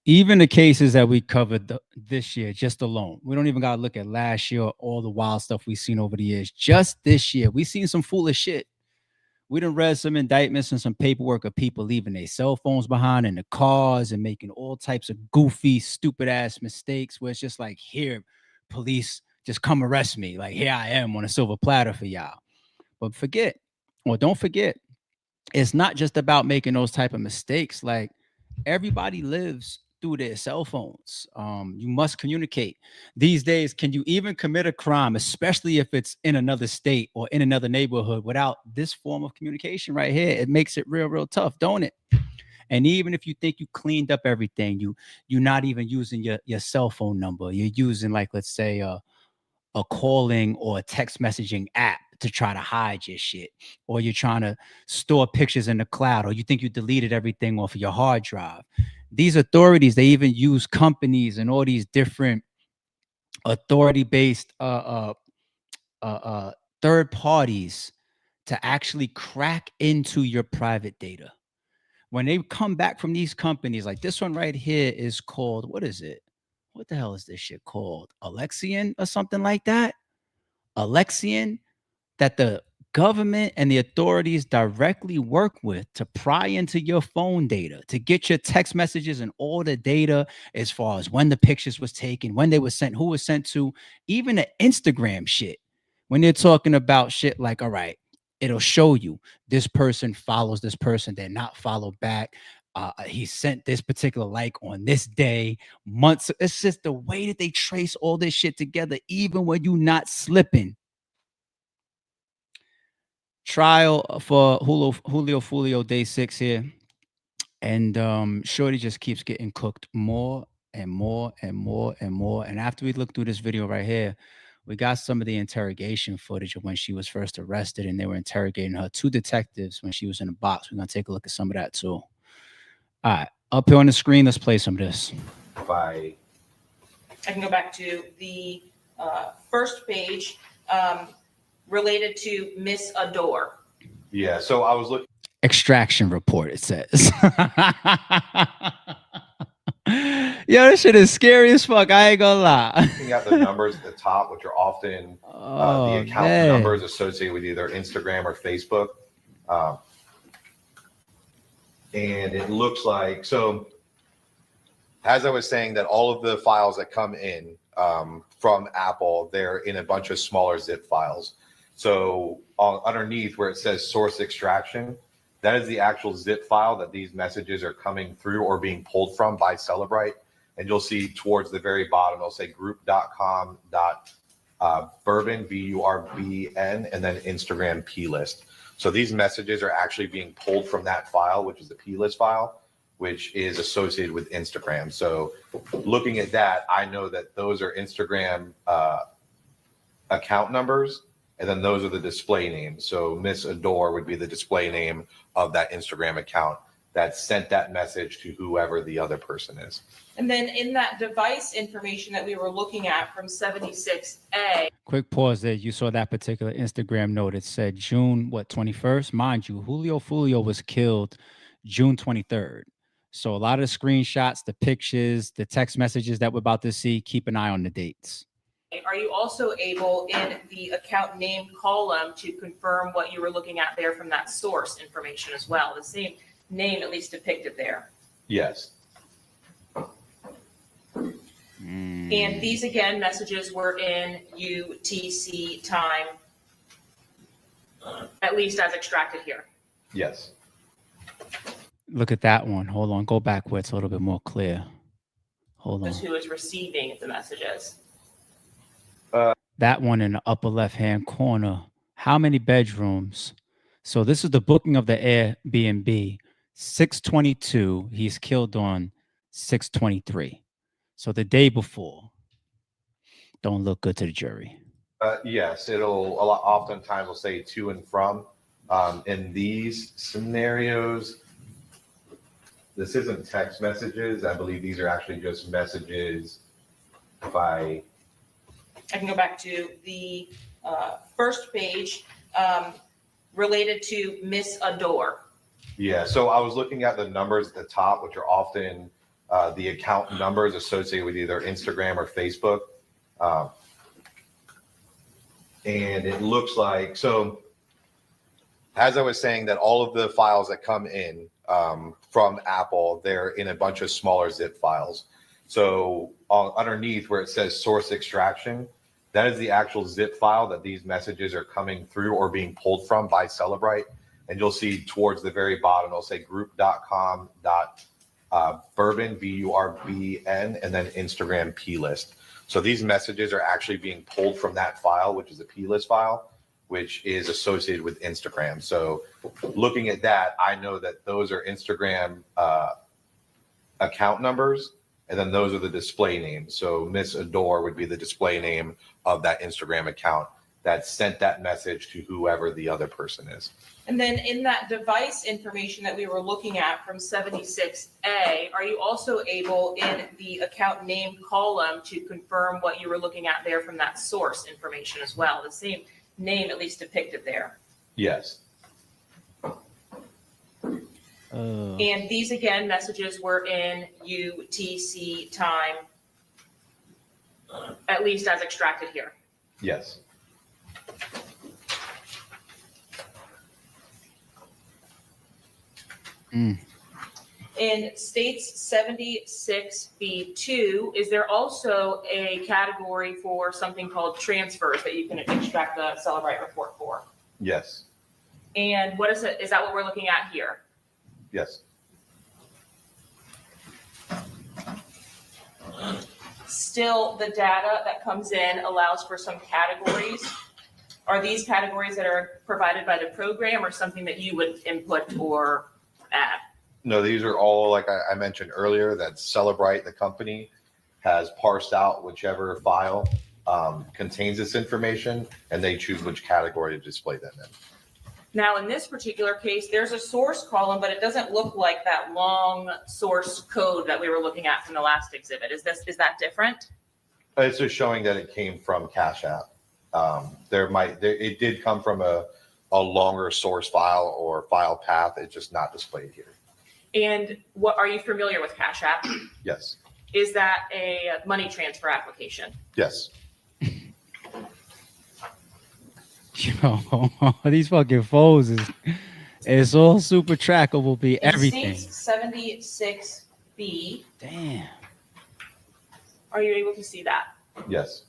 Even the cases that we covered this year, just alone, we don't even got to look at last year or all the wild stuff we've seen over the years. Just this year, we seen some foolish shit. We done read some indictments and some paperwork of people leaving their cell phones behind in the cars and making all types of goofy, stupid ass mistakes where it's just like, here, police, just come arrest me. Like, here I am on a silver platter for y'all. But forget, or don't forget, it's not just about making those type of mistakes. Like, everybody lives through their cell phones. You must communicate. These days, can you even commit a crime, especially if it's in another state or in another neighborhood, without this form of communication right here? It makes it real, real tough, don't it? And even if you think you cleaned up everything, you're not even using your cell phone number. You're using, like, let's say, a calling or a text messaging app to try to hide your shit, or you're trying to store pictures in the cloud, or you think you deleted everything off of your hard drive. These authorities, they even use companies and all these different authority based third parties to actually crack into your private data. When they come back from these companies, like this one right here is called, what is it? What the hell is this shit called? Alexian or something like that? Alexian, that the government and the authorities directly work with to pry into your phone data, to get your text messages and all the data as far as when the pictures was taken, when they were sent, who was sent to, even the Instagram shit. When they're talking about shit like, all right, it'll show you this person follows this person, they're not followed back. He sent this particular like on this day, months. It's just the way that they trace all this shit together, even when you're not slipping. Trial for Julio Foolio, day 6 here. And Shorty just keeps getting cooked more and more and more and more. And after we look through this video right here, we got some of the interrogation footage of when she was first arrested and they were interrogating her. 2 detectives when she was in a box. We're going to take a look at some of that too. All right. Up here on the screen, let's play some of this. I can go back to the first page. Related to Miss Adore. Yeah, so I was looking. Extraction report, it says. Yo, this shit is scary as fuck. I ain't gonna lie. Looking at the numbers at the top, which are often the account numbers associated with either Instagram or Facebook. And it looks like, so as I was saying, that all of the files that come in from Apple, they're in a bunch of smaller zip files. So underneath where it says source extraction, that is the actual zip file that these messages are coming through or being pulled from by Celebrite. And you'll see towards the very bottom, it'll say group.com.bourbon, BURBN, and then Instagram plist. So these messages are actually being pulled from that file, which is the plist file, which is associated with Instagram. So looking at that, I know that those are Instagram account numbers. And then those are the display names. So Miss Adore would be the display name of that Instagram account that sent that message to whoever the other person is. And then in that device information that we were looking at from 76A. Quick pause there. You saw that particular Instagram note. It said June, 21st? Mind you, Julio Foolio was killed June 23rd. So a lot of the screenshots, the pictures, the text messages that we're about to see, keep an eye on the dates. Are you also able in the account name column to confirm what you were looking at there from that source information as well? The same name at least depicted there. Yes. And these again messages were in UTC time, at least as extracted here. Yes. Look at that one. Hold on. Go back where it's a little bit more clear. Hold on. Who is receiving the messages? That one in the upper left-hand corner. How many bedrooms? So this is the booking of the Airbnb. 622. He's killed on 623. So the day before. Don't look good to the jury. Yes, oftentimes will say to and from. In these scenarios, this isn't text messages. I believe these are actually just messages. I can go back to the first page related to Miss Adore. Yeah, so I was looking at the numbers at the top, which are often the account numbers associated with either Instagram or Facebook. Um, and it looks like, so as I was saying, that all of the files that come in from Apple, they're in a bunch of smaller zip files. So underneath where it says source extraction, that is the actual zip file that these messages are coming through or being pulled from by Celebrite. And you'll see towards the very bottom, it'll say group.com bourbon, BURBN, and then Instagram plist. So these messages are actually being pulled from that file, which is a plist file, which is associated with Instagram. So looking at that, I know that those are Instagram account numbers, and then those are the display names. So Miss Adore would be the display name of that Instagram account that sent that message to whoever the other person is. And then in that device information that we were looking at from 76A, are you also able in the account name column to confirm what you were looking at there from that source information as well? The same name at least depicted there. Yes. And these, again, messages were in UTC time, at least as extracted here. Yes. Mm. In states 76B2, is there also a category for something called transfers that you can extract the Celebrite report for? Yes. And what is it? Is that what we're looking at here? Yes. Still, the data that comes in allows for some categories. Are these categories that are provided by the program or something that you would input or add? No, these are all, like I mentioned earlier, that Celebrite, the company, has parsed out whichever file contains this information, and they choose which category to display them in. Now, in this particular case, there's a source column, but it doesn't look like that long source code that we were looking at from the last exhibit. Is that different? It's just showing that it came from Cash App. It did come from a longer source file or file path. It's just not displayed here. And what are you familiar with Cash App? Yes. Is that a money transfer application? Yes. Yo, these fucking phones it's all super trackable, be everything. In states 76B, Damn. are you able to see that? Yes.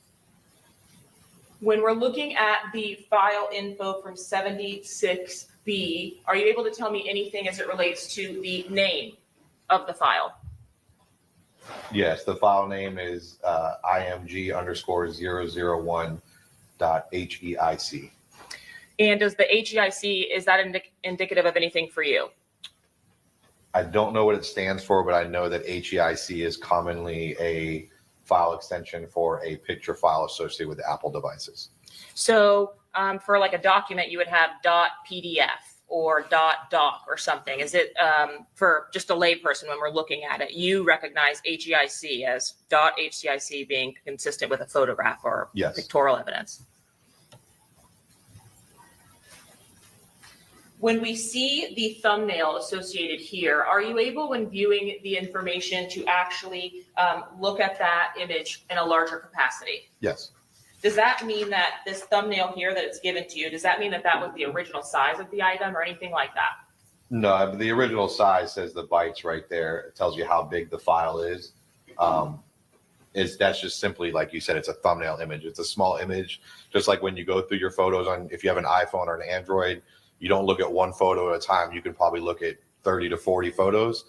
When we're looking at the file info from 76B, are you able to tell me anything as it relates to the name of the file? Yes. The file name is img_001.heic. And does the HEIC, is that indicative of anything for you? I don't know what it stands for, but I know that HEIC is commonly a file extension for a picture file associated with Apple devices. So for like a document, you would have .pdf or .doc or something. Is it for just a layperson when we're looking at it, you recognize HEIC as .hcic being consistent with a photograph or Yes. pictorial evidence? When we see the thumbnail associated here, are you able, when viewing the information, to actually look at that image in a larger capacity? Yes. Does that mean that this thumbnail here that it's given to you, does that mean that that was the original size of the item or anything like that? No, but the original size says the bytes right there. It tells you how big the file is. That's just simply, like you said, it's a thumbnail image. It's a small image, just like when you go through your photos if you have an iPhone or an Android, you don't look at one photo at a time. You can probably look at 30 to 40 photos.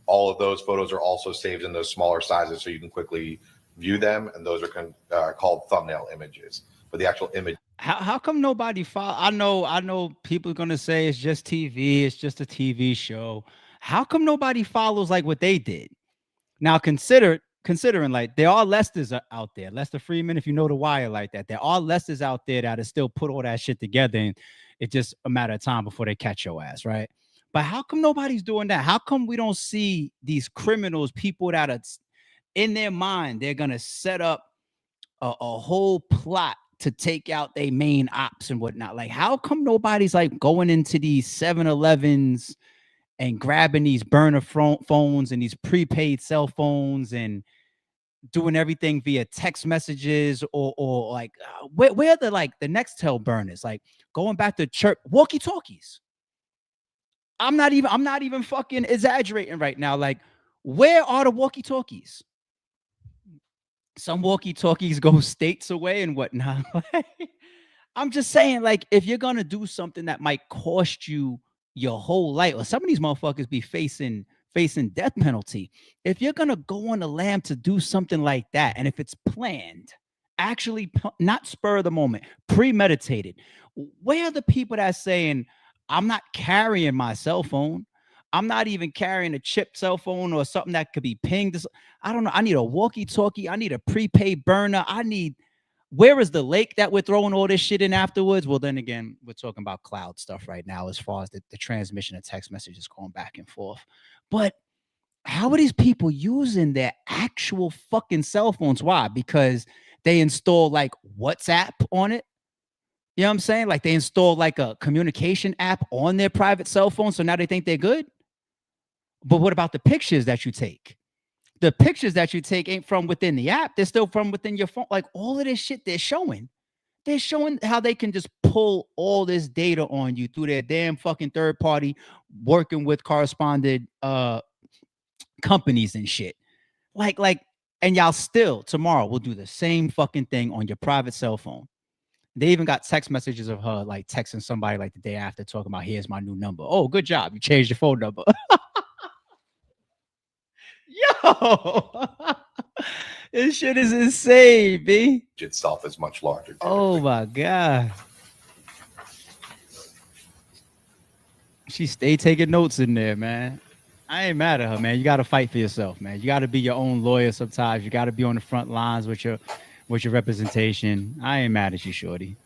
All of those photos are also saved in those smaller sizes so you can quickly view them, and those are called thumbnail images. But the actual image. How come nobody follow? I know people are gonna say it's just TV, it's just a TV show. How come nobody follows like what they did? Now considering like there are Lesters out there, Lester Freeman, if you know The Wire like that, there are Lesters out there that still put all that shit together, and it's just a matter of time before they catch your ass, right? But how come nobody's doing that? How come we don't see these criminals, people that are in their mind, they're gonna set up a whole plot to take out their main ops and whatnot? Like, how come nobody's like going into these 7-Elevens and grabbing these burner phones and these prepaid cell phones and doing everything via text messages or like where are the like the Nextel burners, like going back to church walkie talkies. I'm not even fucking exaggerating right now. Like, where are the walkie talkies? Some walkie talkies go states away and whatnot. I'm just saying, like, if you're gonna do something that might cost you your whole life, or some of these motherfuckers be facing death penalty. If you're gonna go on the lam to do something like that, and if it's planned, actually not spur of the moment, premeditated, where are the people that saying, I'm not carrying my cell phone? I'm not even carrying a chipped cell phone or something that could be pinged. I don't know. I need a walkie-talkie. I need a prepaid burner. I need, where is the lake that we're throwing all this shit in afterwards? Well, then again, we're talking about cloud stuff right now as far as the transmission of text messages going back and forth. But how are these people using their actual fucking cell phones? Why? Because they install like WhatsApp on it. You know what I'm saying? Like they install like a communication app on their private cell phone. So now they think they're good. But what about the pictures that you take? The pictures that you take ain't from within the app. They're still from within your phone. Like all of this shit they're showing. They're showing how they can just pull all this data on you through their damn fucking third party working with corresponded companies and shit. Like, and y'all still tomorrow will do the same fucking thing on your private cell phone. They even got text messages of her like texting somebody like the day after talking about, here's my new number. Oh, good job. You changed your phone number. Yo, this shit is insane, B. Itself is much larger. Oh my God. She stay taking notes in there, man. I ain't mad at her, man. You got to fight for yourself, man. You got to be your own lawyer sometimes. You got to be on the front lines with your representation. I ain't mad at you, shorty.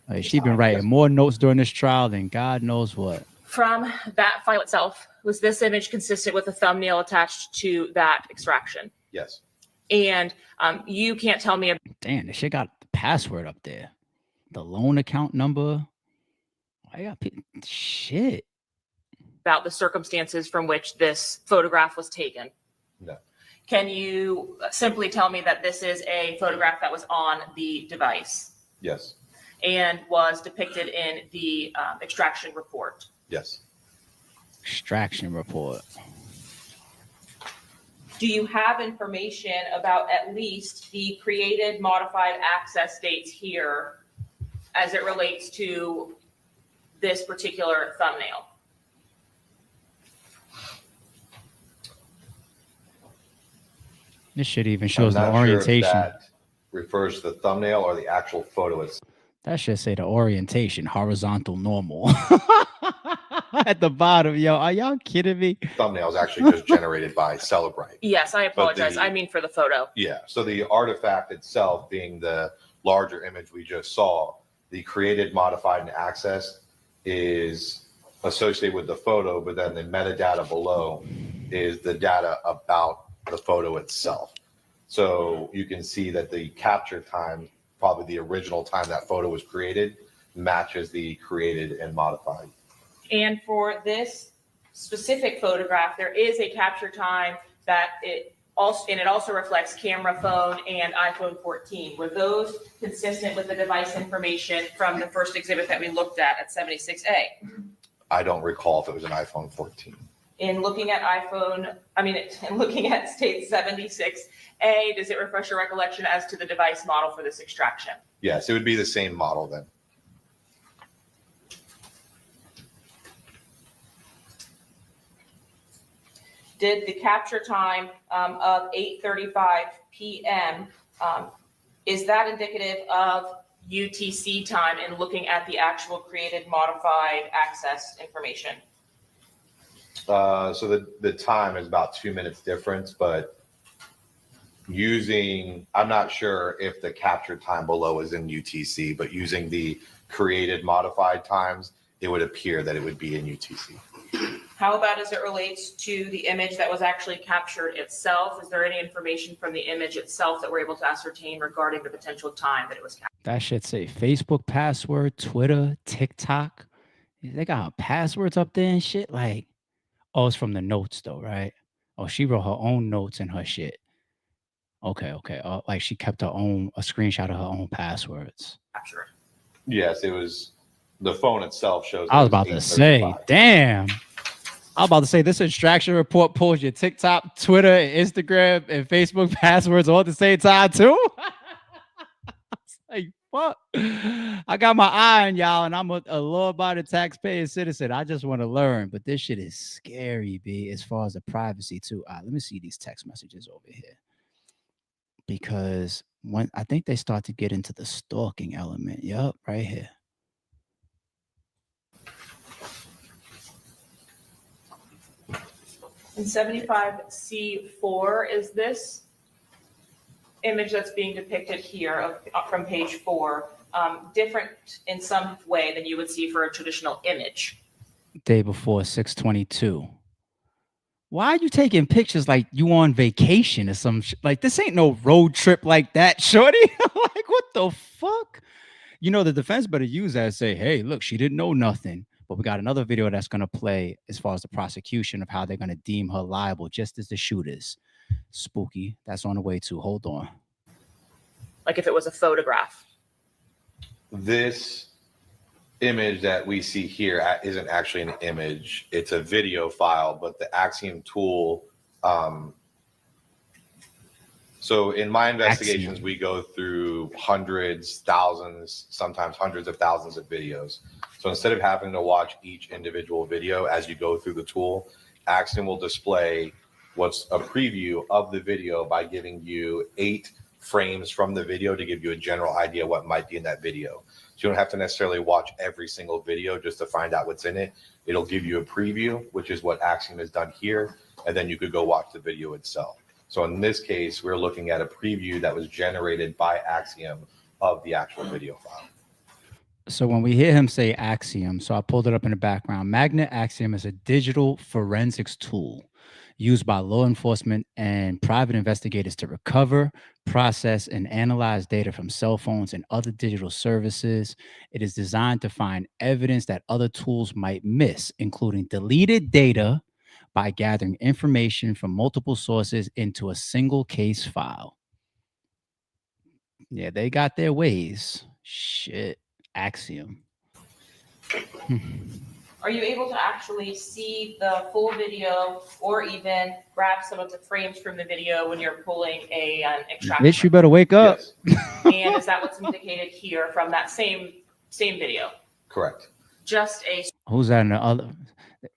Like, she been writing more notes during this trial than God knows what. From that file itself, was this image consistent with the thumbnail attached to that extraction? Yes. And you can't tell me. Damn, this shit got the password up there. The loan account number. I got shit. About the circumstances from which this photograph was taken? No. Can you simply tell me that this is a photograph that was on the device? Yes. And was depicted in the extraction report? Yes. Extraction report. Do you have information about at least the created modified access dates here as it relates to this particular thumbnail? This shit even shows the Sure orientation. if that refers to the thumbnail or the actual photo itself. That should say the orientation, horizontal normal. At the bottom, yo. Are y'all kidding me? Thumbnail is actually just generated by Celebrite. Yes, I apologize. I mean for the photo. Yeah. So the artifact itself being the larger image we just saw, the created, modified, and accessed is associated with the photo, but then the metadata below is the data about the photo itself. So you can see that the capture time, probably the original time that photo was created, matches the created and modified. And for this specific photograph, there is a capture time that it also reflects camera phone and iPhone 14. Were those consistent with the device information from the first exhibit that we looked at 76A? I don't recall if it was an iPhone 14. In looking at looking at state 76A, does it refresh your recollection as to the device model for this extraction? Yes, it would be the same model then. Did the capture time of 8:35 p.m., is that indicative of UTC time in looking at the actual created modified access information? So the time is about 2 minutes difference, but I'm not sure if the capture time below is in UTC, but using the created modified times, it would appear that it would be in UTC. How about as it relates to the image that was actually captured itself? Is there any information from the image itself that we're able to ascertain regarding the potential time that it was captured? That shit say Facebook password, Twitter, TikTok. They got passwords up there and shit. Like, Oh, it's from the notes though, right? Oh, she wrote her own notes in her shit. Okay, okay. Like she kept her own a screenshot of her own passwords. Capture. Yes, it was the phone itself shows that I it was was about to say, 8:35. damn. I was about to say this extraction report pulls your TikTok, Twitter, Instagram, and Facebook passwords all at the same time too. It's like fuck. I got my eye on y'all, and I'm a law-abiding taxpaying citizen. I just want to learn, but this shit is scary, b. As far as the privacy too. Let me see these text messages over here because when I think they start to get into the stalking element. Yup, right here. In 75C4 is this image that's being depicted here from page 4, different in some way than you would see for a traditional image. Day before 622. Why are you taking pictures like you on vacation or some like this ain't no road trip like that, shorty? Like what the fuck? You know the defense better use that and say, hey, look, she didn't know nothing. But we got another video that's gonna play as far as the prosecution of how they're gonna deem her liable, just as the shooters. Spooky. That's on the way too. Hold on. Like if it was a photograph. This image that we see here isn't actually an image, it's a video file, but the Axiom tool, so in my investigations, Axiom. we go through hundreds, thousands, sometimes hundreds of thousands of videos. So instead of having to watch each individual video as you go through the tool, Axiom will display what's a preview of the video by giving you 8 frames from the video to give you a general idea what might be in that video. So you don't have to necessarily watch every single video just to find out what's in it. It'll give you a preview, which is what Axiom has done here, and then you could go watch the video itself. So in this case, we're looking at a preview that was generated by Axiom of the actual video file. So when we hear him say Axiom, so I pulled it up in the background. Magnet Axiom is a digital forensics tool used by law enforcement and private investigators to recover, process, and analyze data from cell phones and other digital services. It is designed to find evidence that other tools might miss, including deleted data, by gathering information from multiple sources into a single case file. Yeah, they got their ways. Shit. Axiom. Are you able to actually see the full video or even grab some of the frames from the video when you're pulling an extraction? Bitch, you better wake up. Yes, And is that what's indicated here from that same video? correct. Just a Who's that in the other?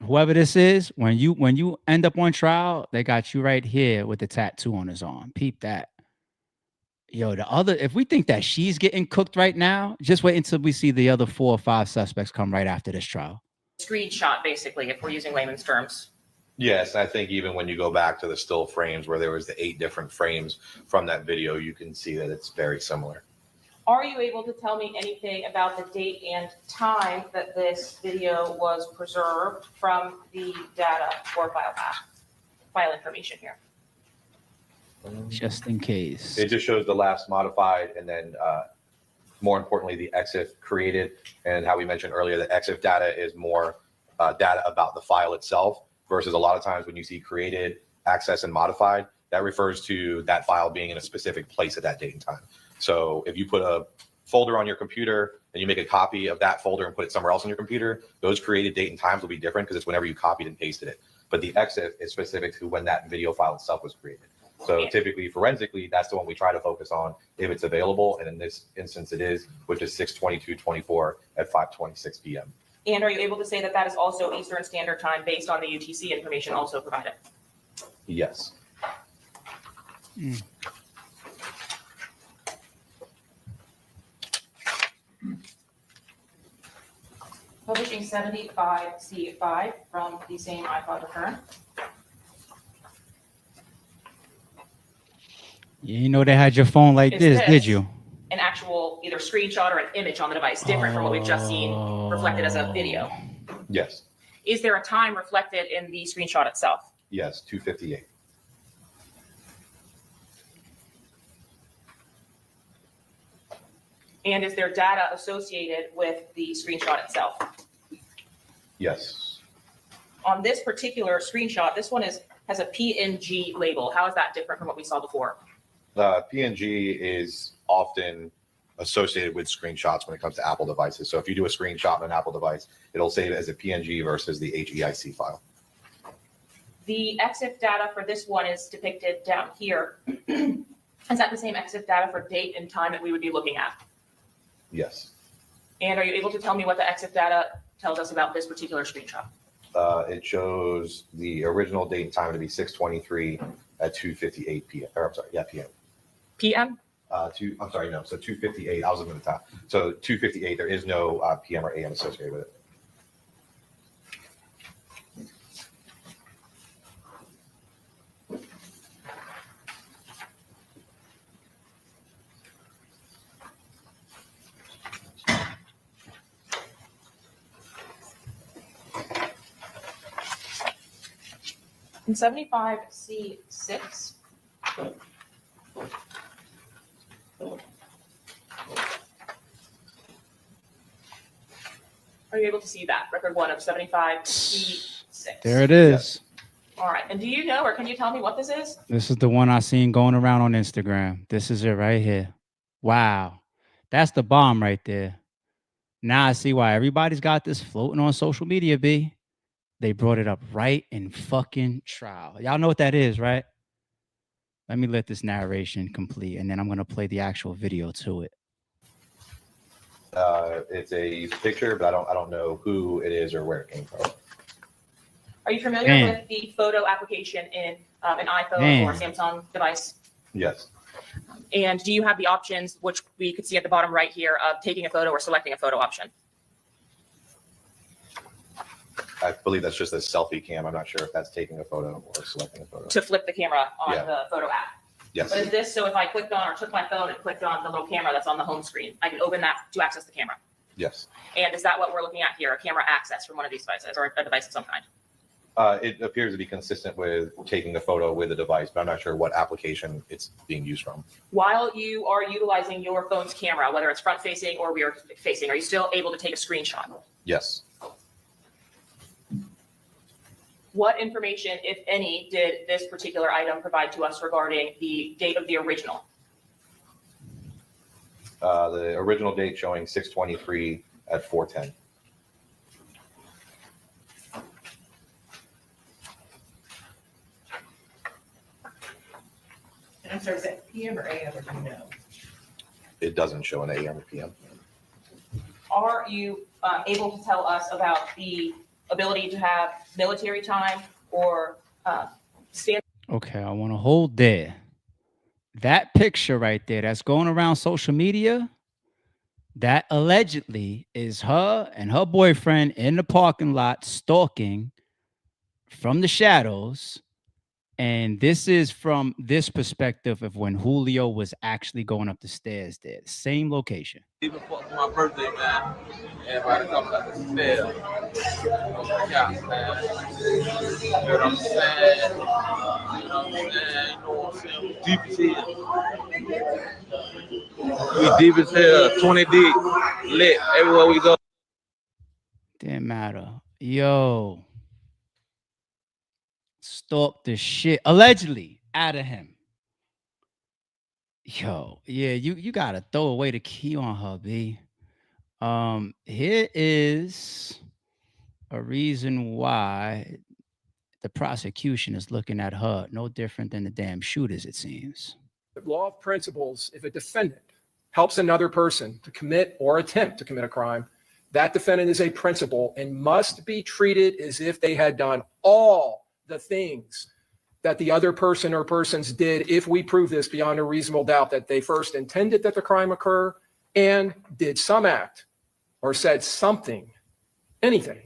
Whoever this is, when you end up on trial, they got you right here with the tattoo on his arm. Peep that. Yo, the other, if we think that she's getting cooked right now, just wait until we see the other 4 or 5 suspects come right after this trial. screenshot, basically, if we're using layman's terms. Yes, I think even when you go back to the still frames where there was the 8 different frames from that video, you can see that it's very similar. Are you able to tell me anything about the date and time that this video was preserved from the data or file information here? Just in case. It just shows the last modified and then more importantly, the EXIF created, and how we mentioned earlier, the EXIF data is more data about the file itself versus a lot of times when you see created, access, and modified, that refers to that file being in a specific place at that date and time. So if you put a folder on your computer and you make a copy of that folder and put it somewhere else on your computer, those created date and times will be different because it's whenever you copied and pasted it. But the EXIF is specific to when that video file itself was created. So typically, forensically, that's the one we try to focus on if it's available. And in this instance, it is, which is 6/22/24 at 5:26 p.m. And are you able to say that that is also Eastern Standard Time based on the UTC information also provided? Yes. Publishing 75C5 from the same iPod return. You didn't know they had your phone like Is this, this did you? an actual either screenshot or an image on the device, different from what we've just seen reflected as a video? Yes. Is there a time reflected in the screenshot itself? Yes. 2:58. And is there data associated with the screenshot itself? Yes. On this particular screenshot, this one has a PNG label. How is that different from what we saw before? PNG is often associated with screenshots when it comes to Apple devices. So if you do a screenshot on an Apple device, it'll save it as a PNG versus the HEIC file. The EXIF data for this one is depicted down here. Is that the same EXIF data for date and time that we would be looking at? Yes. And are you able to tell me what the EXIF data tells us about this particular screenshot? It shows the original date and time to be 6:23 at 2:58 p.m. Or I'm sorry, yeah, p.m. PM? I'm sorry, no. So 2:58. I was looking at the time. So 2:58. There is no PM or AM associated with it. In 75C6, are you able to see that? Record one of 75C6. There it is. All right. And do you know, or can you tell me what this is? This is the one I seen going around on Instagram. This is it right here. Wow. That's the bomb right there. Now I see why everybody's got this floating on social media, B. They brought it up right in fucking trial. Y'all know what that is, right? Let me let this narration complete, and then I'm going to play the actual video to it. It's a picture, but I don't know who it is or where it came from. Are you familiar with the photo application in an iPhone or Samsung device? Yes. And do you have the options, which we could see at the bottom right here, of taking a photo or selecting a photo option? I believe that's just a selfie cam. I'm not sure if that's taking a photo or selecting a photo. To flip the camera on the photo app. Yes. But is this, so if I clicked on or took my phone and clicked on the little camera that's on the home screen, I can open that to access the camera? Yes. And is that what we're looking at here, a camera access from one of these devices or a device of some kind? It appears to be consistent with taking a photo with a device, but I'm not sure what application it's being used from. While you are utilizing your phone's camera, whether it's front facing or rear facing, are you still able to take a screenshot? Yes. What information, if any, did this particular item provide to us regarding the date of the original? The original date showing 6:23 at 4:10. I'm sorry, is that PM or AM or do you know? It doesn't show an AM or PM. Are you able to tell us about the ability to have military time or stand? Okay, I want to hold there. That picture right there that's going around social media, that allegedly is her and her boyfriend in the parking lot stalking from the shadows. And this is from this perspective of when Julio was actually going up the stairs there. Same location. Even for my birthday, man. Everybody comes up the stairs. Yeah, man. You know what I'm saying? You know what I'm saying? We deep as hell. We deep as hell. 20 deep. Lit everywhere we go. Didn't matter. Yo. Stalked the shit allegedly out of him. Yo, yeah, you gotta throw away the key on her, B. Here is a reason why the prosecution is looking at her no different than the damn shooters, it seems. The law of principles, if a defendant helps another person to commit or attempt to commit a crime, that defendant is a principal and must be treated as if they had done all the things that the other person or persons did, if we prove this beyond a reasonable doubt, that they first intended that the crime occur and did some act or said something, anything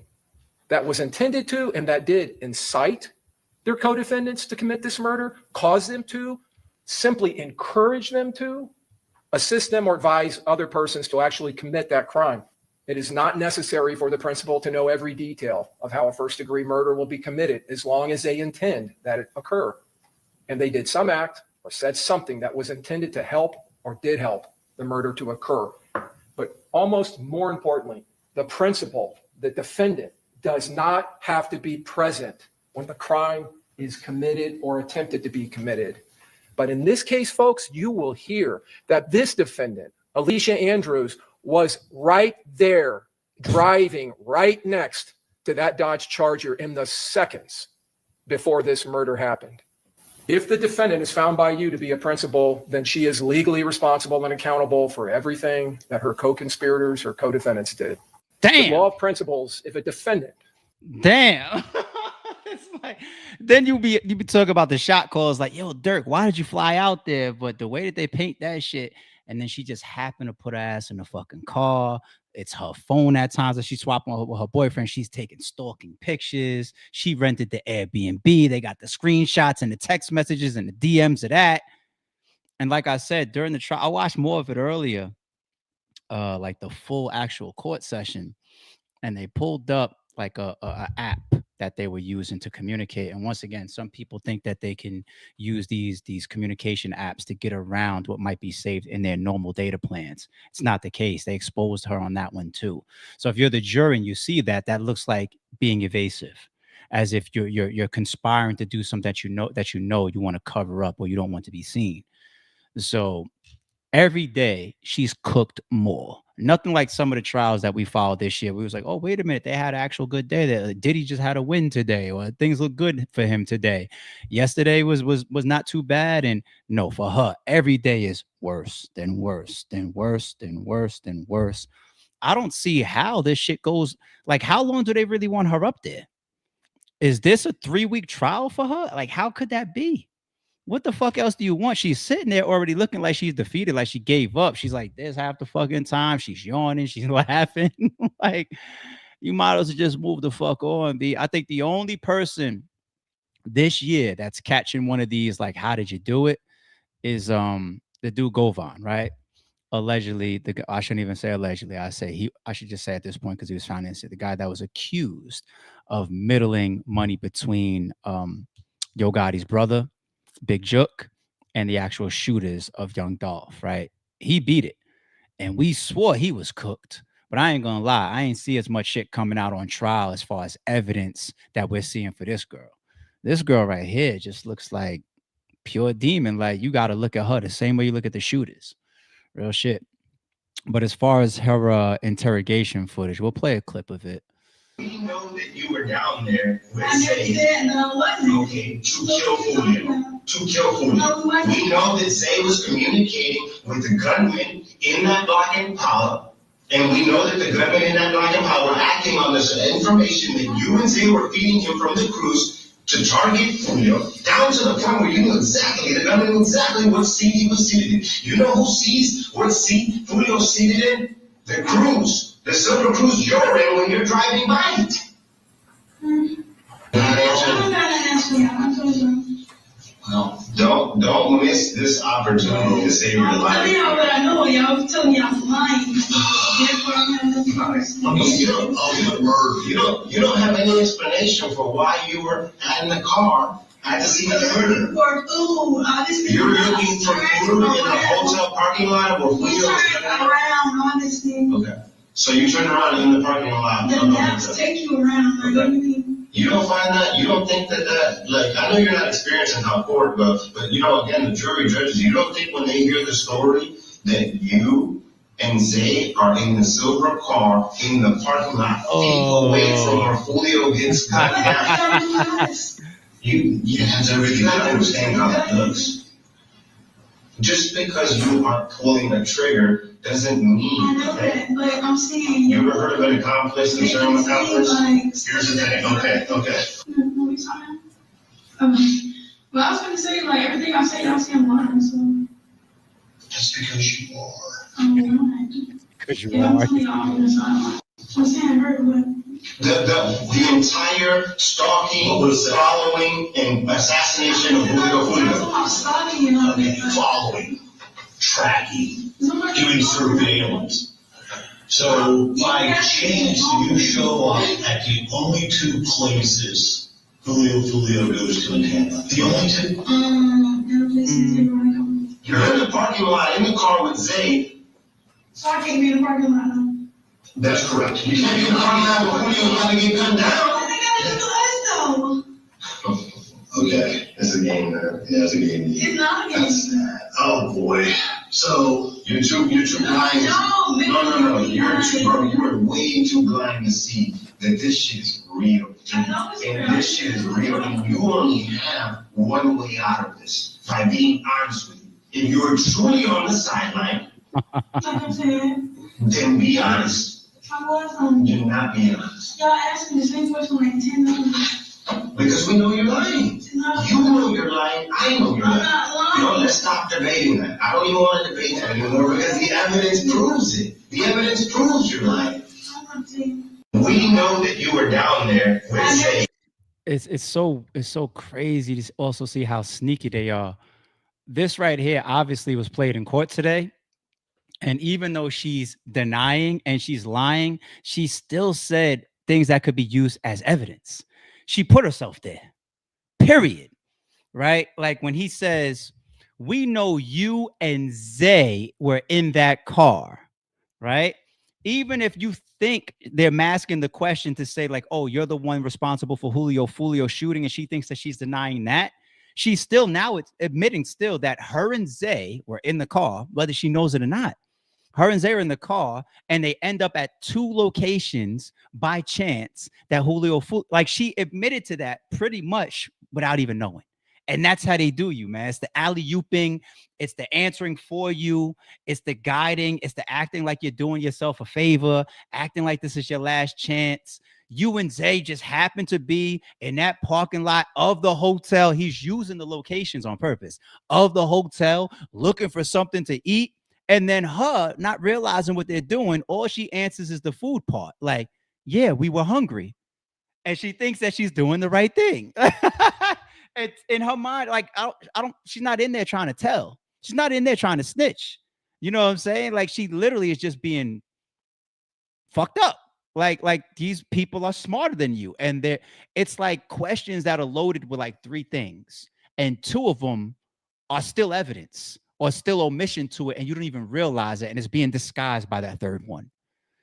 that was intended to and that did incite their co-defendants to commit this murder, cause them to, simply encourage them to, assist them or advise other persons to actually commit that crime. It is not necessary for the principal to know every detail of how a first-degree murder will be committed as long as they intend that it occur. And they did some act or said something that was intended to help or did help the murder to occur. But almost more importantly, the principal, the defendant, does not have to be present when the crime is committed or attempted to be committed. But in this case, folks, you will hear that this defendant, Alicia Andrews, was right there, driving right next to that Dodge Charger in the seconds before this murder happened. If the defendant is found by you to be a principal, then she is legally responsible and accountable for everything that her co-conspirators or co-defendants did. The Damn. law of principles, if a defendant Damn. It's like, then you be talking about the shot calls like, yo, Dirk, why did you fly out there? But the way that they paint that shit, and then she just happened to put her ass in the fucking car. It's her phone at times that she's swapping with her boyfriend. She's taking stalking pictures. She rented the Airbnb. They got the screenshots and the text messages and the DMs of that. And like I said, during the trial, I watched more of it earlier, like the full actual court session. And they pulled up like a app that they were using to communicate. And once again, some people think that they can use these communication apps to get around what might be saved in their normal data plans. It's not the case. They exposed her on that one too. So if you're the jury and you see that, that looks like being evasive, as if you're conspiring to do something that you know you want to cover up or you don't want to be seen. So every day she's cooked more. Nothing like some of the trials that we followed this year. We was like, oh, wait a minute, they had an actual good day. Diddy just had a win today, or things look good for him today. Yesterday was not too bad. And no, for her, every day is worse than worse than worse than worse than worse. I don't see how this shit goes. Like, how long do they really want her up there? Is this a 3-week trial for her? Like, how could that be? What the fuck else do you want? She's sitting there already looking like she's defeated, like she gave up. She's like, there's half the fucking time. She's yawning. She's laughing. Like, you might as well just move the fuck on. I think the only person this year that's catching one of these, like, how did you do it, is the dude Govan, right? Allegedly, I shouldn't even say allegedly. I should just say at this point, because he was found innocent, the guy that was accused of middling money between Yo Gotti's brother, Big Jook, and the actual shooters of Young Dolph, right? He beat it. And we swore he was cooked. But I ain't gonna lie, I ain't see as much shit coming out on trial as far as evidence that we're seeing for this girl. This girl right here just looks like pure demon. Like, you gotta look at her the same way you look at the shooters. Real shit. But as far as her interrogation footage, we'll play a clip of it. We know that you were down there with Zay. Okay, to kill Julio. We know that Zay was communicating with the gunman in that black Impala, and we know that the gunman in that black Impala were acting on this information that you and Zay were feeding him from the cruise to target Julio, down to the point where you knew exactly, the gunman knew exactly what seat he was seated in. You know who sees what seat Julio's seated in? The cruise. The silver cruise you're in when you're driving by it. No, don't miss this opportunity to save your life. I know, y'all telling me I'm lying. You don't have any explanation for why you were in the car at the scene of the murder. You're looking for food in the hotel parking lot or around, honestly. Okay. So you turn around in the parking lot. The maps take you around. Like, what do you mean? You don't find that? You don't think that like, I know you're not experienced in how court, but you know, again, the jury judges, you don't think when they hear the story that you and Zay are in the silver car in the parking lot, feet away from where Julio gets gunned down. You have to really understand how that looks. Just because you are pulling a trigger doesn't mean. I know that, but I'm saying. You ever heard of an accomplice and showing accomplice? Here's the thing. Okay. What are we talking about? Well, I was going to say, like, everything I say, I'm saying lying, so. Just because you are. I'm lying. Because you I'm are. telling y'all all this, I'm saying I heard what. The entire stalking, following, and assassination of Julio Foolio. Stalking and all that. Following, tracking, doing surveillance. So by chance, you show up at the only 2 places Julio Foolio goes to in Tampa. The only 2. You're in the parking lot in the car with Zay. So I can't be in the parking lot. That's correct. You can't be calling out when Julio's about to get gunned down. They gotta do us though. Okay, it's a game, man. Yeah, it's a game. It's not a game. That's sad. Oh boy. So you're too blind. No. You're way too blind to see that this shit is real. And this shit is real. And you only have one way out of this by being honest with you. If you're truly on the sideline, Like I'm saying, then be honest. I was You're not being honest. y'all asked me the same question like 10 times. Because we know you're lying. It's not. You know you're lying. I know you're I'm lying. not No, lying. let's stop debating that. I don't even want to debate that anymore because the evidence proves it. The evidence proves you're lying. I'm saying. We know that you were down there with Zay. It's so crazy to also see how sneaky they are. This right here obviously was played in court today. And even though she's denying and she's lying, she still said things that could be used as evidence. She put herself there, period. Right? Like when he says, we know you and Zay were in that car, right? Even if you think they're masking the question to say, like, oh, you're the one responsible for Julio Foolio shooting, and she thinks that she's denying that, she's still now admitting still that her and Zay were in the car, whether she knows it or not. Her and Zay are in the car, and they end up at 2 locations by chance that Julio Foolio, like she admitted to that pretty much without even knowing. And that's how they do you, man. It's the alley-ooping, it's the answering for you, it's the guiding, it's the acting like you're doing yourself a favor, acting like this is your last chance. You and Zay just happen to be in that parking lot of the hotel. He's using the locations on purpose of the hotel, looking for something to eat. And then her not realizing what they're doing, all she answers is the food part. Like, yeah, we were hungry. And she thinks that she's doing the right thing. It's in her mind, like, I don't, she's not in there trying to tell. She's not in there trying to snitch. You know what I'm saying? Like, she literally is just being fucked up. Like these people are smarter than you. And it's like questions that are loaded with like 3 things. And 2 of them are still evidence or still omission to it. And you don't even realize it. And it's being disguised by that 3rd one.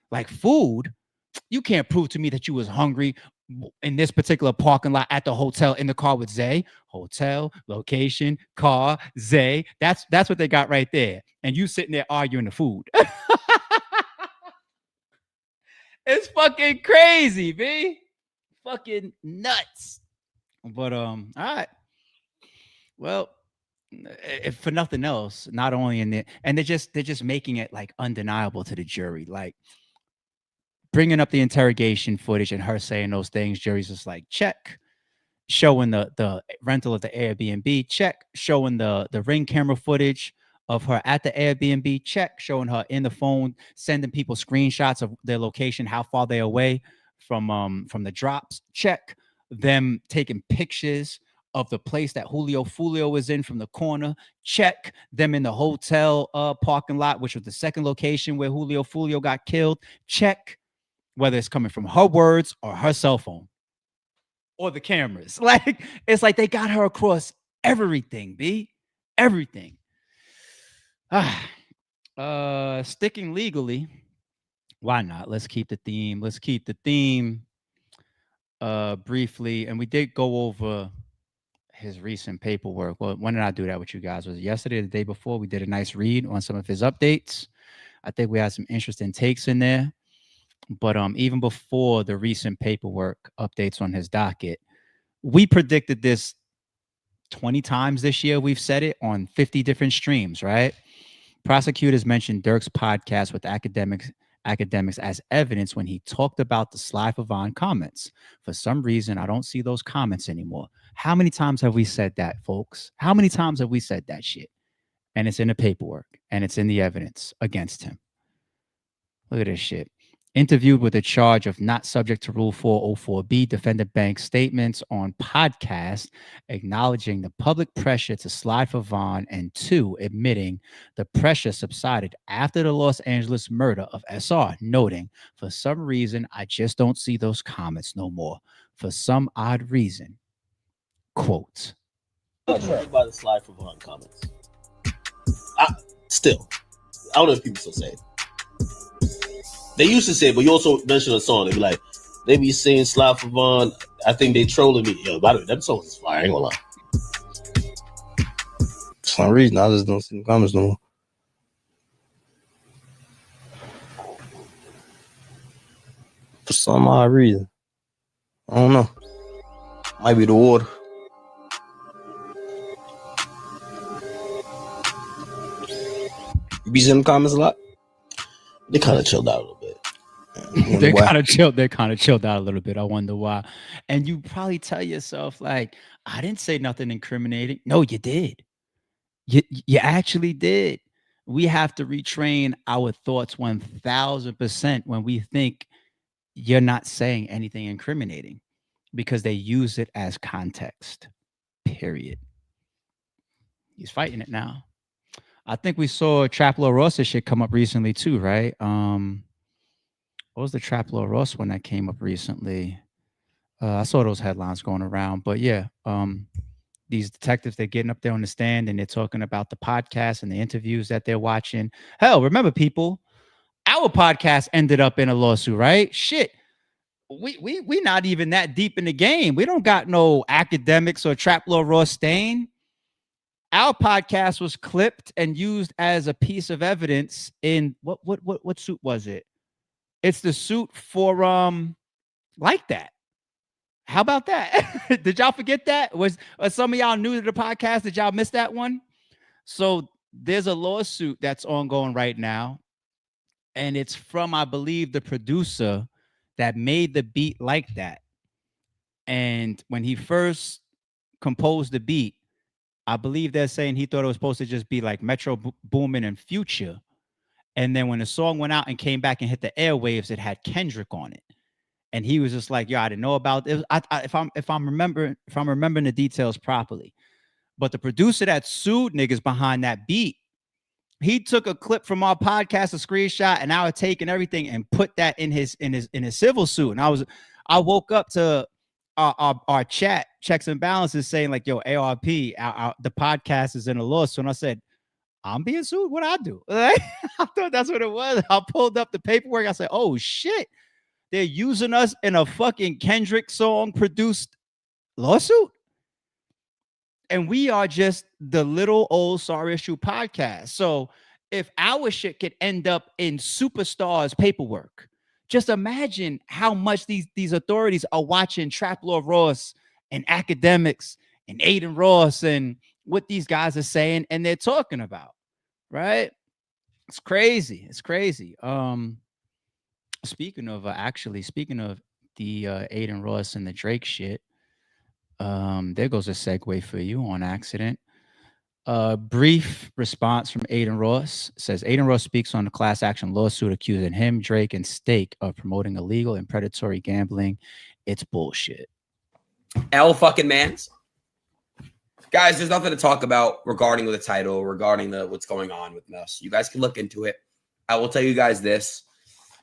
Like food, you can't prove to me that you was hungry in this particular parking lot at the hotel in the car with Zay. Hotel, location, car, Zay. That's what they got right there. And you sitting there arguing the food. It's fucking crazy, B. Fucking nuts. But all right. Well, if for nothing else, not only in it, and they're just making it like undeniable to the jury, like bringing up the interrogation footage and her saying those things. Jury's just like, check. Showing the rental of the Airbnb, check. Showing the Ring camera footage of her at the Airbnb, check. Showing her in the phone, sending people screenshots of their location, how far they're away from the drops, check. Them taking pictures of the place that Julio Foolio was in from the corner, check. Them in the hotel parking lot, which was the 2nd location where Julio Foolio got killed, check. Whether it's coming from her words or her cell phone or the cameras. Like, it's like they got her across everything, B. Everything. Sticking legally. Why not? Let's keep the theme. Briefly. And we did go over his recent paperwork. Well, when did I do that with you guys? Was it yesterday or the day before? We did a nice read on some of his updates. I think we had some interesting takes in there. But even before the recent paperwork updates on his docket, we predicted this 20 times this year. We've said it on 50 different streams, right? Prosecutors mentioned Dirk's podcast with academics as evidence when he talked about the Sly Favon comments. For some reason, I don't see those comments anymore. How many times have we said that, folks? How many times have we said that shit? And it's in the paperwork and it's in the evidence against him. Look at this shit. Interviewed with a charge of not subject to Rule 404B, defendant Banks' statements on podcast acknowledging the public pressure to slide Favon, and 2, admitting the pressure subsided after the Los Angeles murder of SR, noting, for some reason, I just don't see those comments no more. For some odd reason. Quote. I'm not sure about the slide Favon comments. I don't know if people still say it. They used to say, but you also mentioned a song. They be like, they be saying Sly for Vaughn. I think they trolling me. Yo, by the way, that song is fire. I ain't gonna lie. For some reason, I just don't see the comments no more. For some odd reason. I don't know. Might be the water. You be seeing the comments a lot? They kind of chilled out a little bit. They kind of chilled. They kind of chilled out a little bit. I wonder why. And you probably tell yourself, like, I didn't say nothing incriminating. No, you did. You actually did. We have to retrain our thoughts 1000% when we think you're not saying anything incriminating, because they use it as context. Period. He's fighting it now. I think we saw Traplo Rosa shit come up recently too, right? What was the Traplo Ross one that came up recently? I saw those headlines going around, but yeah, these detectives, they're getting up there on the stand and they're talking about the podcast and the interviews that they're watching. Hell, remember, people, our podcast ended up in a lawsuit, right? Shit. We not even that deep in the game. We don't got no academics or Traplo Ross stain. Our podcast was clipped and used as a piece of evidence in what suit was it? It's the suit for like that. How about that? Did y'all forget that? Was some of y'all new to the podcast? Did y'all miss that one? So there's a lawsuit that's ongoing right now, and it's from, I believe, the producer that made the beat like that. And when he first composed the beat, I believe they're saying he thought it was supposed to just be like Metro Boomin and Future. And then when the song went out and came back and hit the airwaves, it had Kendrick on it. And he was just like, "Yo, I didn't know about it." If I'm remembering the details properly, but the producer that sued niggas behind that beat, he took a clip from our podcast, a screenshot, and I would take and everything and put that in his civil suit. And I woke up to our chat checks and balances saying like, "Yo, ARP, the podcast is in a lawsuit." And I said, "I'm being sued. What I do?" I thought that's what it was. I pulled up the paperwork. I said, "Oh shit. They're using us in a fucking Kendrick song produced lawsuit." And we are just the little old Sorry Issue podcast. So if our shit could end up in Superstars paperwork, just imagine how much these authorities are watching Trap Lord Ross and academics and Aiden Ross and what these guys are saying and they're talking about, right? It's crazy. It's crazy. Speaking of the Aiden Ross and the Drake shit, there goes a segue for you on accident. Brief response from Aiden Ross says Aiden Ross speaks on the class action lawsuit accusing him, Drake, and Stake of promoting illegal and predatory gambling. It's bullshit. L fucking mans. Guys, there's nothing to talk about regarding the title, regarding what's going on with us. You guys can look into it. I will tell you guys this.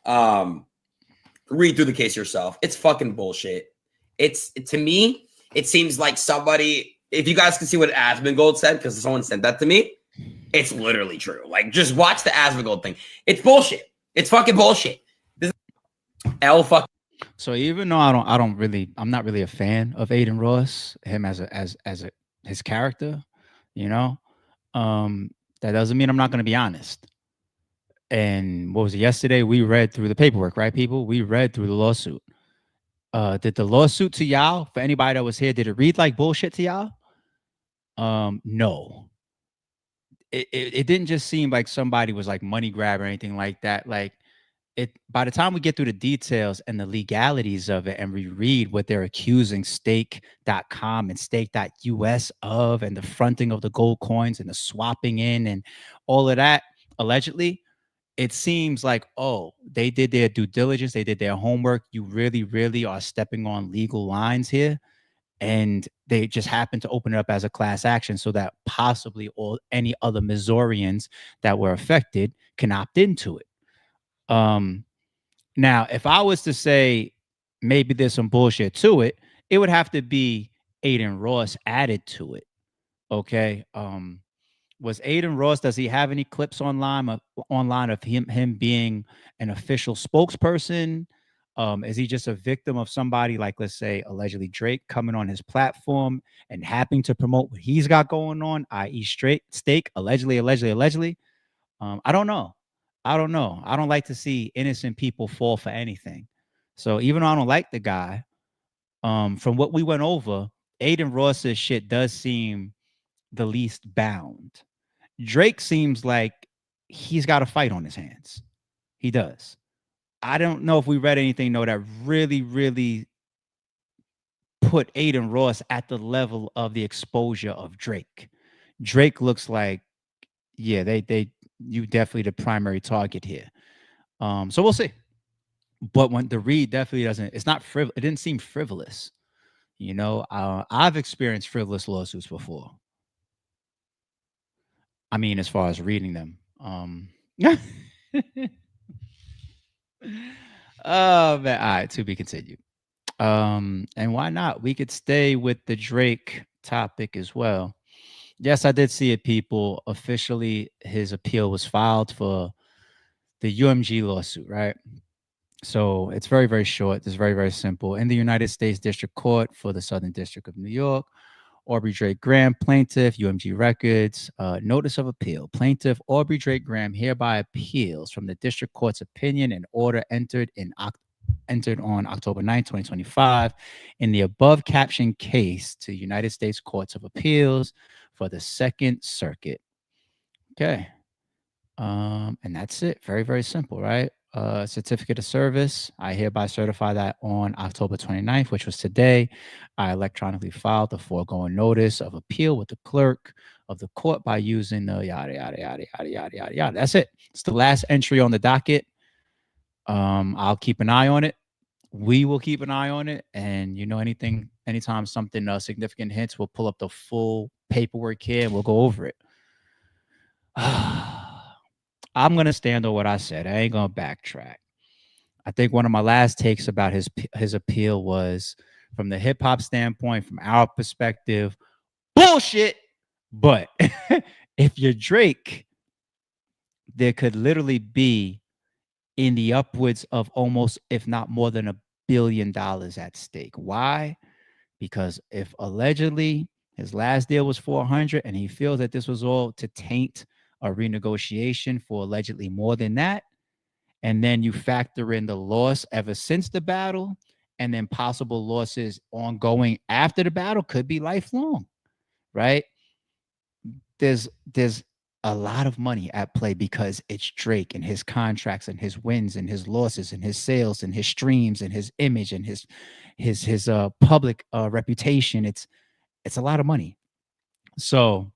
Read through the case yourself. It's fucking bullshit. To me, it seems like somebody, if you guys can see what Asmongold said, because someone sent that to me, it's literally true. Like, just watch the Asmongold thing. It's bullshit. It's fucking bullshit. This L fuck. So even though I'm not really a fan of Aiden Ross, him as his character, that doesn't mean I'm not going to be honest. And what was it yesterday? We read through the paperwork, right, people? We read through the lawsuit. Did the lawsuit to y'all, for anybody that was here, did it read like bullshit to y'all? No. It didn't just seem like somebody was like money grab or anything like that. Like by the time we get through the details and the legalities of it and we read what they're accusing stake.com and stake.us of, and the fronting of the gold coins and the swapping in and all of that, allegedly, it seems like, oh, they did their due diligence. They did their homework. You really, really are stepping on legal lines here. And they just happen to open it up as a class action so that possibly all any other Missourians that were affected can opt into it. Now, if I was to say maybe there's some bullshit to it, it would have to be Aiden Ross added to it. Okay. Was Aiden Ross? Does he have any clips online of him being an official spokesperson? Is he just a victim of somebody like, let's say, allegedly Drake coming on his platform and happening to promote what he's got going on, i.e., straight steak, allegedly. I don't know. I don't know. I don't like to see innocent people fall for anything. So even though I don't like the guy, from what we went over, Aiden Ross's shit does seem the least bound. Drake seems like he's got a fight on his hands. He does. I don't know if we read anything though that really put Aiden Ross at the level of the exposure of Drake. Drake looks like, yeah, they you definitely the primary target here. So we'll see. But when the read definitely doesn't, it's not frivolous. It didn't seem frivolous. You know, I've experienced frivolous lawsuits before. I mean, as far as reading them. Oh man, all right, to be continued. And why not? We could stay with the Drake topic as well. Yes, I did see it, people. Officially, his appeal was filed for the UMG lawsuit, right? So it's very short. It's very simple. In the United States District Court for the Southern District of New York, Aubrey Drake Graham, plaintiff, UMG Records, notice of appeal. Plaintiff Aubrey Drake Graham hereby appeals from the district court's opinion and order entered on October 9, 2025, in the above captioned case to United States Courts of Appeals for the Second Circuit. Okay. And that's it. Very simple, right? Certificate of service. I hereby certify that on October 29th, which was today, I electronically filed the foregoing notice of appeal with the clerk of the court by using the yada. That's it. It's the last entry on the docket. I'll keep an eye on it. We will keep an eye on it. And anytime something significant hits, we'll pull up the full paperwork here and we'll go over it. I'm going to stand on what I said. I ain't going to backtrack. I think one of my last takes about his appeal was, from the hip hop standpoint, from our perspective, bullshit. But if you're Drake, there could literally be in the upwards of almost, if not more than $1 billion at stake. Why? Because if allegedly his last deal was 400 and he feels that this was all to taint a renegotiation for allegedly more than that, and then you factor in the loss ever since the battle, and then possible losses ongoing after the battle, could be lifelong, right? There's a lot of money at play because it's Drake and his contracts and his wins and his losses and his sales and his streams and his image and his public reputation. It's a lot of money. So,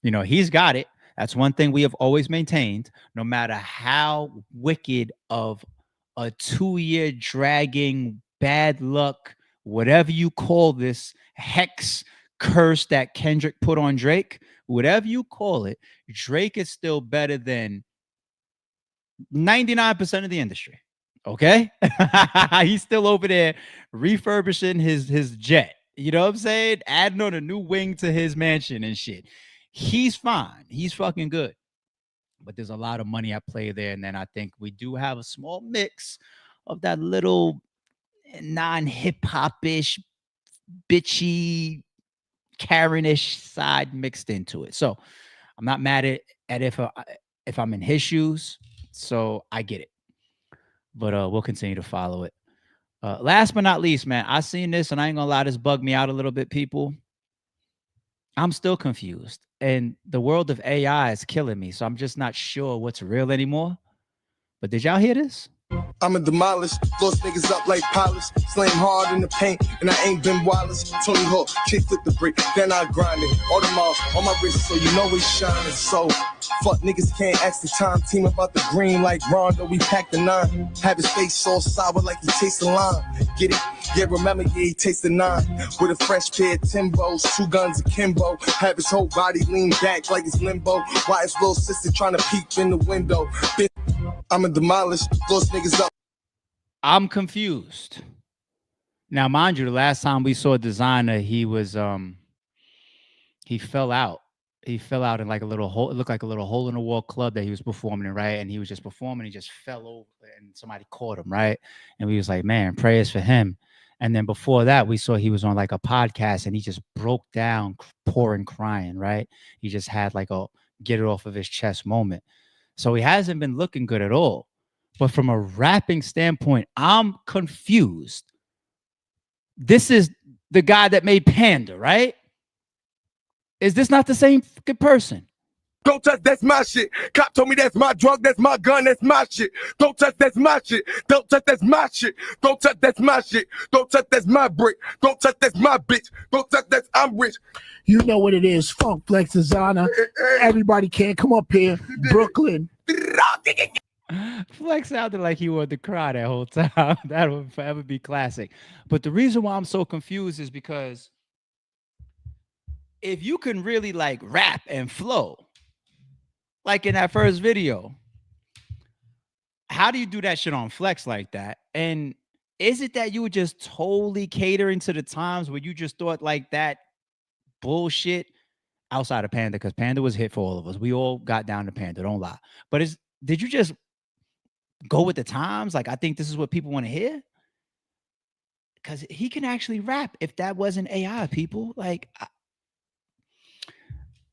he's got it. That's one thing we have always maintained. No matter how wicked of a 2-year dragging bad luck, whatever you call this hex curse that Kendrick put on Drake, whatever you call it, Drake is still better than 99% of the industry. Okay? He's still over there refurbishing his jet. You know what I'm saying? Adding on a new wing to his mansion and shit. He's fine. He's fucking good. But there's a lot of money at play there. And then I think we do have a small mix of that little non-hip hop-ish, bitchy, Karen-ish side mixed into it. So I'm not mad at if I'm in his shoes. So I get it. But we'll continue to follow it. Last but not least, man, I seen this and I ain't gonna lie, this bugged me out a little bit, people. I'm still confused. And the world of AI is killing me. So I'm just not sure what's real anymore. But did y'all hear this? I'ma demolish those niggas up like polish, slam hard in the paint, and I ain't been Wallace. Tony Hawk, kick flip the brick, then I grind it. All them off on my wrist, so you know it's shining. So fuck niggas can't ask the time team about the green like Rondo. We pack the 9, have his face all sour like he tastes the lime. Get it? Yeah, remember, yeah, he tastes the 9 with a fresh pair of Timbos, 2 guns akimbo. Have his whole body lean back like it's limbo. Why his little sister trying to peek in the window? I'ma demolish those niggas up. I'm confused. Now, mind you, the last time we saw Designer, he was he fell out he fell out in like a little hole. It looked like a little hole in the wall club that he was performing in, right? And he was just performing. He just fell over, and somebody caught him, right? And we was like, man, prayers for him. And then before that, we saw he was on like a podcast, and he just broke down, pouring, crying, right? He just had like a get it off of his chest moment. So he hasn't been looking good at all. But from a rapping standpoint, I'm confused. This is the guy that made Panda, right? Is this not the same fucking person? Don't touch, that's my shit. Cop told me that's my drug, that's my gun, that's my shit. Don't touch, that's my shit. Don't touch, that's my shit. Don't touch, that's my shit. Don't touch, that's my brick. Don't touch, that's my bitch. Don't touch, that's I'm rich. You know what it is. Funk Flex Designer. Everybody can't come up here. Brooklyn. Flex sounded like he wanted to cry that whole time. That would forever be classic. But the reason why I'm so confused is because if you can really like rap and flow, like in that first video, how do you do that shit on Flex like that? And is it that you were just totally catering to the times where you just thought like that bullshit outside of Panda? Because Panda was hit for all of us. We all got down to Panda, don't lie. But did you just go with the times? Like, I think this is what people want to hear. Because he can actually rap if that wasn't AI, people. Like,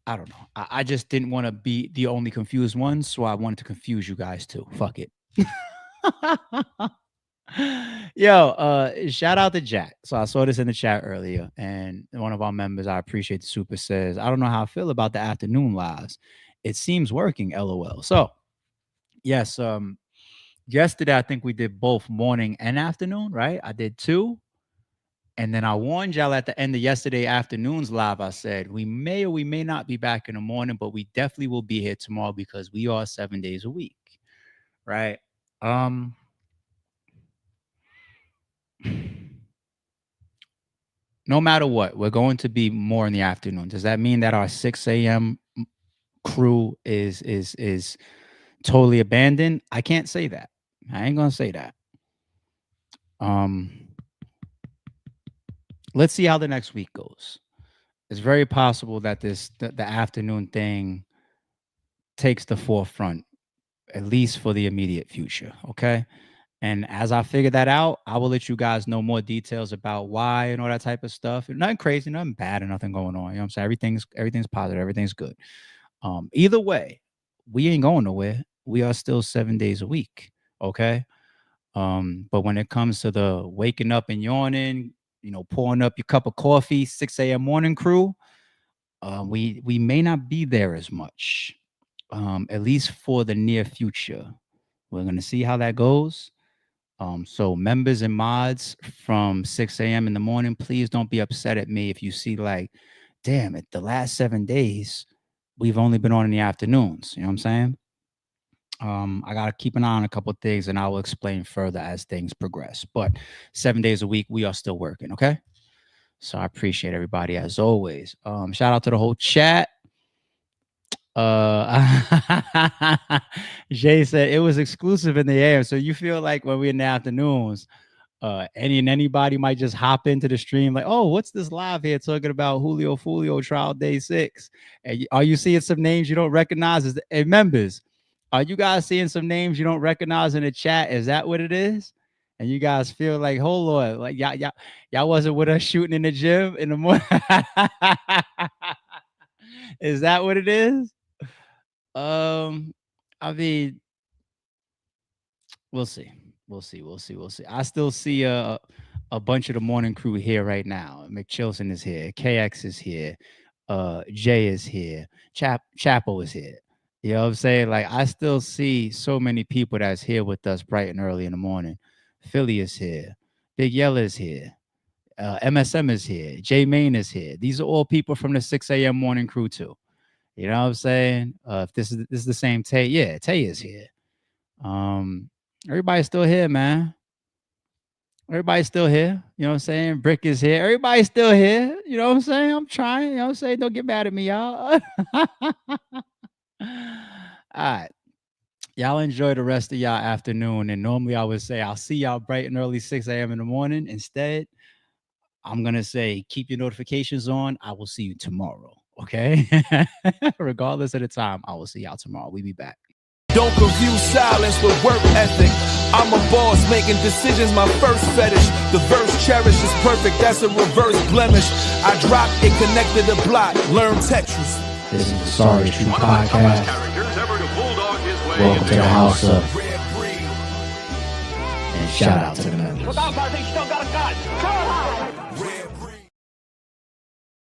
I don't know. I just didn't want to be the only confused one, so I wanted to confuse you guys too. Fuck it. Yo, shout out to Jack. So I saw this in the chat earlier, and one of our members, I appreciate the super, says, I don't know how I feel about the afternoon lives. It seems working, LOL. So, yes, yesterday I think we did both morning and afternoon, right? I did 2. And then I warned y'all at the end of yesterday afternoon's live. I said, we may or we may not be back in the morning, but we definitely will be here tomorrow because we are 7 days a week. Right? No matter what, we're going to be more in the afternoon. Does that mean that our 6 a.m. crew is totally abandoned? I can't say that. I ain't gonna say that. Let's see how the next week goes. It's very possible that the afternoon thing takes the forefront, at least for the immediate future. Okay. And as I figure that out, I will let you guys know more details about why and all that type of stuff. Nothing crazy, nothing bad, and nothing going on. You know what I'm saying? Everything's positive, everything's good. Either way, we ain't going nowhere. We are still 7 days a week. Okay. But when it comes to the waking up and yawning, pouring up your cup of coffee, 6 a.m. morning crew, we may not be there as much, at least for the near future. We're going to see how that goes. So members and mods from 6 a.m. in the morning, please don't be upset at me if you see like, damn it, the last 7 days, we've only been on in the afternoons. You know what I'm saying? I got to keep an eye on a couple of things, and I will explain further as things progress. But 7 days a week, we are still working, okay? So I appreciate everybody as always. Shout out to the whole chat. Jay said it was exclusive in the AM. So you feel like when we're in the afternoons, anybody might just hop into the stream like, oh, what's this live here talking about Julio Foolio trial day 6? And are you seeing some names you don't recognize? And members, are you guys seeing some names you don't recognize in the chat? Is that what it is? And you guys feel like, hold on, like y'all wasn't with us shooting in the gym in the morning. Is that what it is? I mean, we'll see. I still see a bunch of the morning crew here right now. McChilson is here, KX is here, Jay is here, Chapo is here. You know what I'm saying? Like, I still see so many people that's here with us bright and early in the morning. Philly is here, Big Yella is here, MSM is here, Jay Main is here. These are all people from the 6 a.m. morning crew too. You know what I'm saying? If this is the same Tay, yeah, Tay is here. Everybody's still here, man. Everybody's still here. You know what I'm saying? Brick is here. Everybody's still here. You know what I'm saying? I'm trying. You know what I'm saying? Don't get mad at me, y'all. All right. Y'all enjoy the rest of y'all afternoon. And normally I would say I'll see y'all bright and early 6 a.m. in the morning. Instead, I'm going to say keep your notifications on. I will see you tomorrow. Okay. Regardless of the time, I will see y'all tomorrow. We be back. Don't confuse silence with work ethic. I'm a boss, making decisions my first fetish. The verse cherished is perfect, that's a reverse blemish. I dropped it, connected the block, learn Tetris. This is the Sorry True Podcast. Welcome to the house of. And shout out to the members. I think still got a gun.